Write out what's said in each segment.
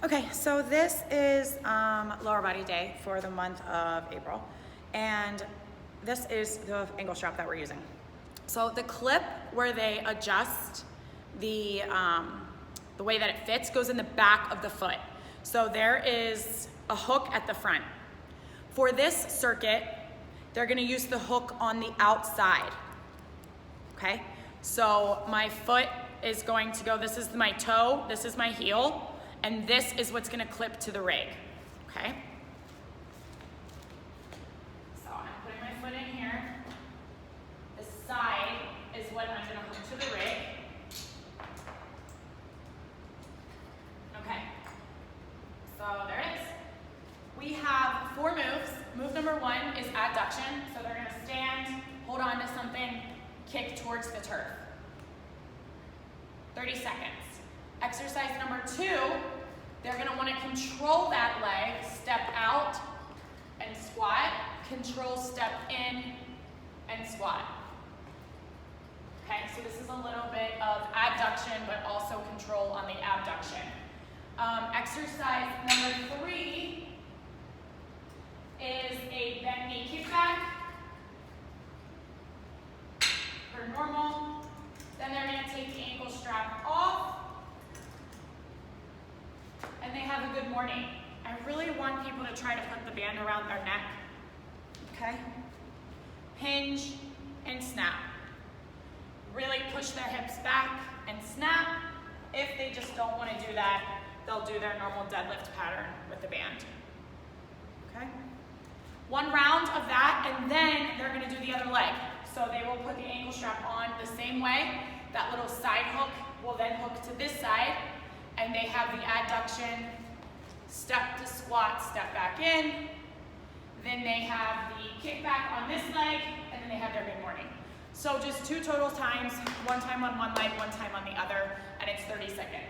Okay, so this is lower body day for the month of April, and this is the ankle strap that we're using. So the clip where they adjust the way that it fits goes in the back of the foot. So there is a hook at the front. For this circuit, they're gonna use the hook on the outside, okay? So my foot is going to go, this is my toe, this is my heel, and this is what's gonna clip to the rig, okay? So I'm putting my foot in here. The side is what I'm gonna hook to the rig. Okay, so there it is. We have 4 moves. Move number 1 is adduction. So they're gonna stand, hold on to something, kick towards the turf. 30 seconds. Exercise number 2, they're gonna wanna control that leg, step out and squat, control step in and squat. Okay, so this is a little bit of adduction, but also control on the abduction. Exercise number 3 is a bent knee kickback per normal. Then they're going to take the ankle strap off, and they have a good morning. I really want people to try to put the band around their neck, okay? Hinge and snap. Really push their hips back and snap. If they just don't want to do that, they'll do their normal deadlift pattern with the band, okay? 1 round of that, and then they're going to do the other leg. So they will put the ankle strap on the same way. That little side hook will then hook to this side, and they have the adduction, step to squat, step back in. Then they have the kickback on this leg, and then they have their good morning. So just 2 total times, 1 time on one leg, 1 time on the other, and it's 30 seconds.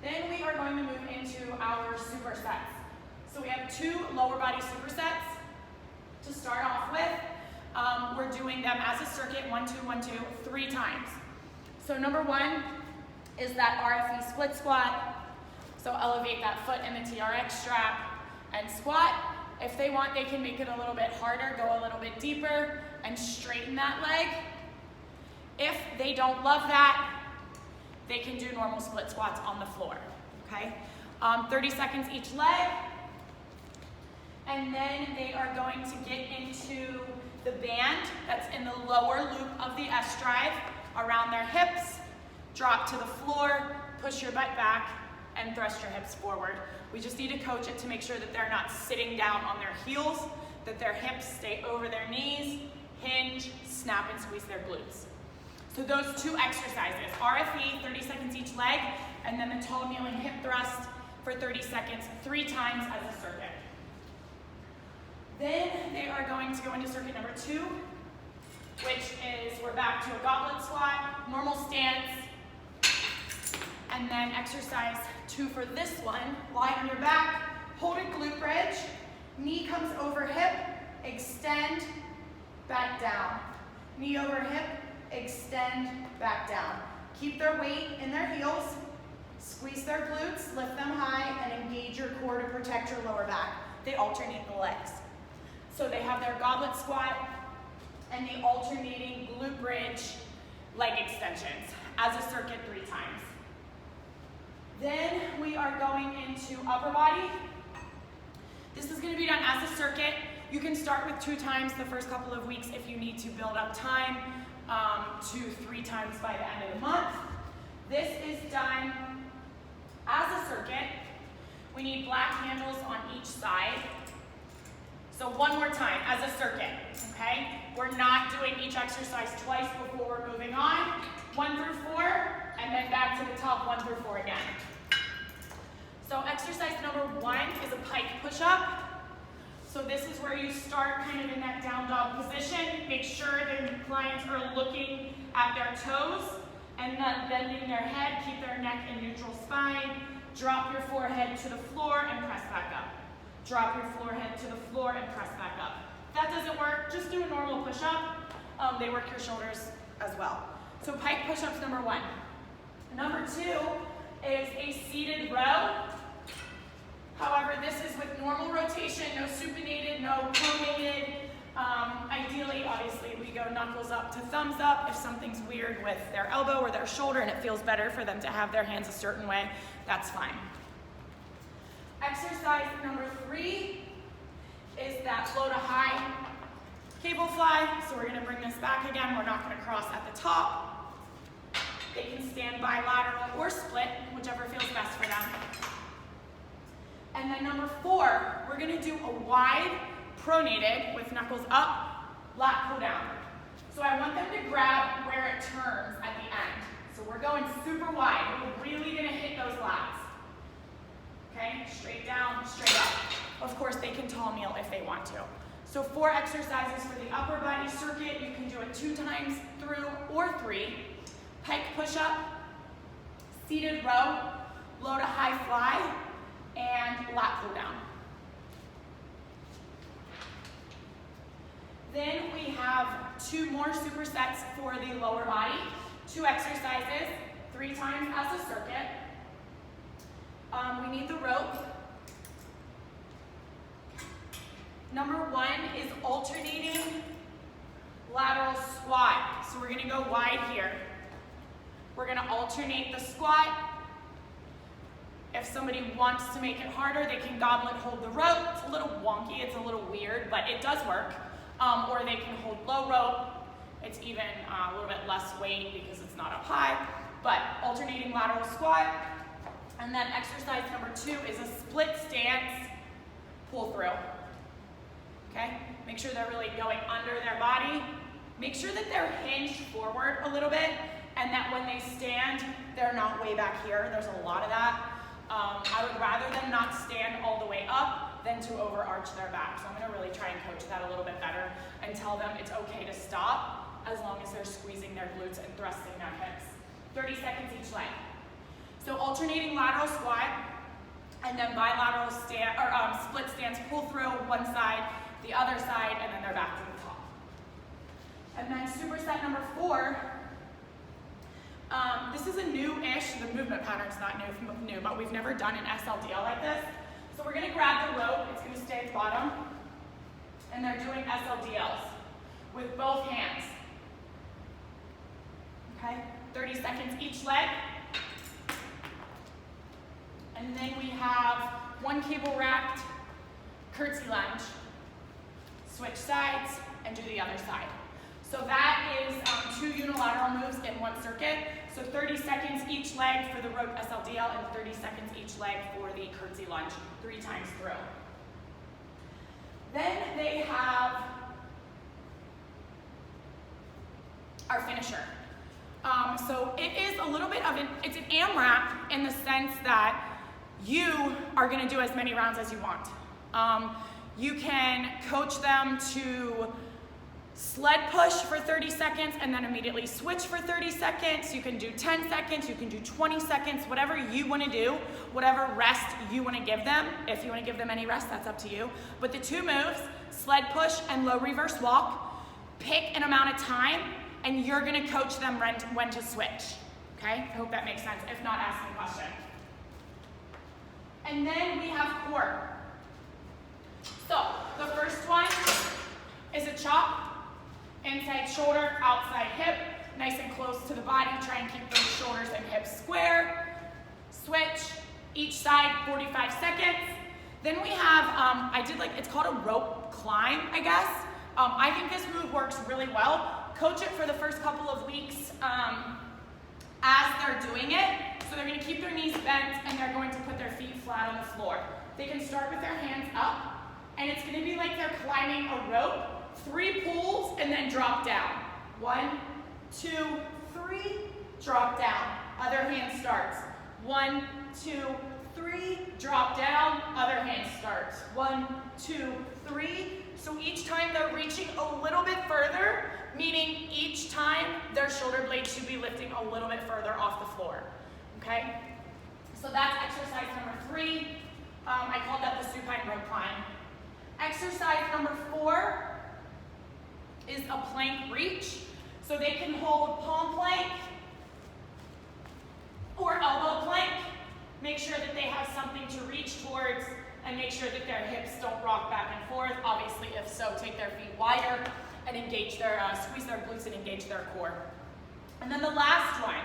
Then we are going to move into our supersets. So we have 2 lower body supersets to start off with. We're doing them as a circuit, 1, 2, 1, 2, 3 times. So number 1 is that RFE split squat. So elevate that foot in the TRX strap and squat. If they want, they can make it a little bit harder, go a little bit deeper, and straighten that leg. If they don't love that, they can do normal split squats on the floor, okay? 30 seconds each leg. And then they are going to get into the band that's in the lower loop of the S drive around their hips, drop to the floor, push your butt back, and thrust your hips forward. We just need to coach it to make sure that they're not sitting down on their heels, that their hips stay over their knees, hinge, snap, and squeeze their glutes. So those 2 exercises, RFE, 30 seconds each leg, and then the toe kneeling hip thrust for 30 seconds, 3 times as a circuit. Then they are going to go into circuit number 2, which is we're back to a goblet squat, normal stance, and then exercise 2 for this one. Lie on your back, hold a glute bridge, knee comes over hip, extend, back down. Knee over hip, extend, back down. Keep their weight in their heels, squeeze their glutes, lift them high, and engage your core to protect your lower back. They alternate the legs. So they have their goblet squat and the alternating glute bridge leg extensions as a circuit 3 times. Then we are going into upper body. This is going to be done as a circuit. You can start with 2 times the first couple of weeks if you need to build up time to 3 times by the end of the month. This is done as a circuit. We need black handles on each side. So 1 more time as a circuit, okay? We're not doing each exercise twice before we're moving on. 1 through 4, and then back to the top, 1 through 4 again. So exercise number 1 is a pike push-up. So this is where you start kind of in that down dog position. Make sure the clients are looking at their toes and not bending their head. Keep their neck in neutral spine. Drop your forehead to the floor and press back up. Drop your forehead to the floor and press back up. If that doesn't work, just do a normal push-up. They work your shoulders as well. So pike push-ups number 1. Number 2 is a seated row. normal rotation, no supinated, no pronated. Ideally, obviously, we go knuckles up to thumbs up. If something's weird with their elbow or their shoulder and it feels better for them to have their hands a certain way, that's fine. Exercise number 3 is that low to high cable fly. So we're gonna bring this back again. We're not gonna cross at the top. They can stand bilateral or split, whichever feels best for them. And then number 4, we're gonna do a wide pronated with knuckles up, lat pull down. So I want them to grab where it turns at the end. So we're going super wide. We're really gonna hit those lats. Okay, straight down, straight up. Of course, they can tall kneel if they want to. So 4 exercises for the upper body circuit. You can do it 2 times through or 3. Pike push-up, seated row, low to high fly, and lat pull down. Then we have 2 more supersets for the lower body. 2 exercises, 3 times as a circuit. We need the rope. Number 1 is alternating lateral squat. So we're gonna go wide here. We're gonna alternate the squat. If somebody wants to make it harder, they can goblet hold the rope. It's a little wonky, it's a little weird, but it does work. Or they can hold low rope. It's even a little bit less weight because it's not up high, but alternating lateral squat. And then exercise number 2 is a split stance pull through. Okay, make sure they're really going under their body. Make sure that they're hinged forward a little bit and that when they stand, they're not way back here. There's a lot of that. I would rather them not stand all the way up than to overarch their back. So I'm gonna really try and coach that a little bit better and tell them it's okay to stop as long as they're squeezing their glutes and thrusting their hips. 30 seconds each leg. So alternating lateral squat and then bilateral stand, or split stance pull through one side, the other side, and then they're back to the top. And then superset number 4, this is a new-ish, the movement pattern's not new, but we've never done an SLDL like this. So we're gonna grab the rope, it's gonna stay at the bottom, and they're doing SLDLs with both hands. Okay, 30 seconds each leg. And then we have 1 cable wrapped curtsy lunge. Switch sides and do the other side. So that is 2 unilateral moves in 1 circuit. So 30 seconds each leg for the rope SLDL and 30 seconds each leg for the curtsy lunge, 3 times through. Then they have our finisher. So it is a little bit of it's an AMRAP in the sense that you are gonna do as many rounds as you want. You can coach them to sled push for 30 seconds and then immediately switch for 30 seconds. You can do 10 seconds, you can do 20 seconds, whatever you wanna do, whatever rest you wanna give them. If you wanna give them any rest, that's up to you. But the 2 moves, sled push and low reverse walk, pick an amount of time and you're gonna coach them when to switch, okay? I hope that makes sense. If not, ask me a question. And then we have core. So the first one is a chop, inside shoulder, outside hip, nice and close to the body. Try and keep those shoulders and hips square. Switch, each side, 45 seconds. Then we have, it's called a rope climb, I guess. I think this move works really well. Coach it for the first couple of weeks as they're doing it. So they're gonna keep their knees bent and they're going to put their feet flat on the floor. They can start with their hands up and it's gonna be like they're climbing a rope, 3 pulls and then drop down. 1, 2, 3, drop down. Other hand starts. 1, 2, 3, drop down. Other hand starts. 1, 2, 3. So each time they're reaching a little bit further, meaning each time their shoulder blades should be lifting a little bit further off the floor. Okay? So that's exercise number 3. I called that the supine rope climb. Exercise number 4 is a plank reach. So they can hold palm plank or elbow plank. Make sure that they have something to reach towards and make sure that their hips don't rock back and forth. Obviously, if so, take their feet wider and engage their, squeeze their glutes and engage their core. And then the last one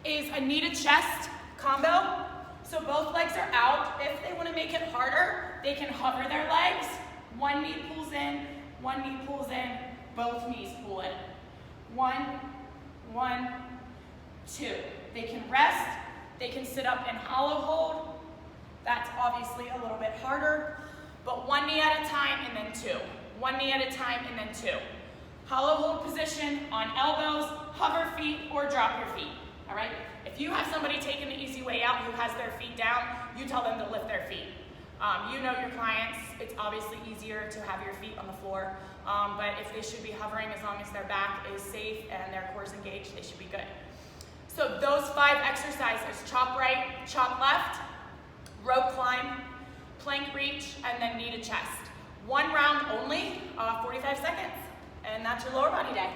is a knee to chest combo. So both legs are out. If they want to make it harder, they can hover their legs. One knee pulls in, one knee pulls in, both knees pull in. 1, 1, 2. They can rest, they can sit up in hollow hold. That's obviously a little bit harder, but one knee at a time and then 2. One knee at a time and then 2. Hollow hold position on elbows, hover feet, or drop your feet, all right? If you have somebody taking the easy way out who has their feet down, you tell them to lift their feet. You know your clients, it's obviously easier to have your feet on the floor, but if they should be hovering, as long as their back is safe and their core is engaged, they should be good. So those 5 exercises, chop right, chop left, rope climb, plank reach, and then knee to chest. 1 round only, 45 seconds, and that's your lower body day.